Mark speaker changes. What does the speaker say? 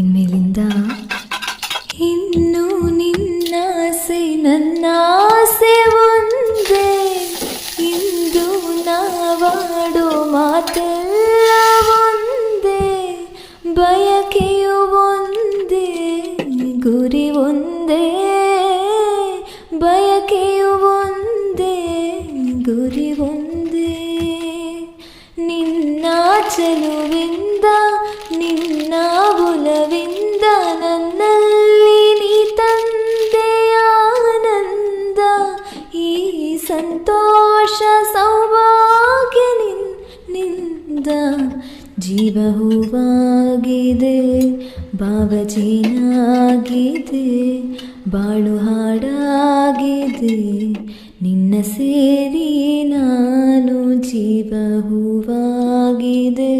Speaker 1: ಇನ್ಮೇಲಿಂದ ಇನ್ನು ನಿನ್ನಾಸೆ ನನ್ನಾಸೆ ಒಂದೇ, ಇಂದು ನಾವಾಡೋ ಮಾತೆಲ್ಲ ಒಂದೇ, ಬಯಕೆಯು ಒಂದೇ, ಗುರಿ ಒಂದೇ, ಬಯಕೆಯು ಒಂದೇ, ಗುರಿ ಒಂದೇ. ನಿನ್ನ ಚೆಲುವಿಂದ ನಿನ್ನ ಒಲವಿಂದ ನನ್ನಲ್ಲಿ ನೀ ತಂದೆ ಆನಂದ, ಈ ಸಂತೋಷ ಸೌಭಾಗ್ಯ ನಿಂದ. ಜೀವ ಹೂವಾಗಿದೆ, ಭಾವಜೀನಾಗಿದೆ, ಬಾಳು ಹಾಡಾಗಿದೆ, ನಿನ್ನ ಸೇರಿ ನಾನು ಜೀವ ಹೂವಾಗಿದೆ.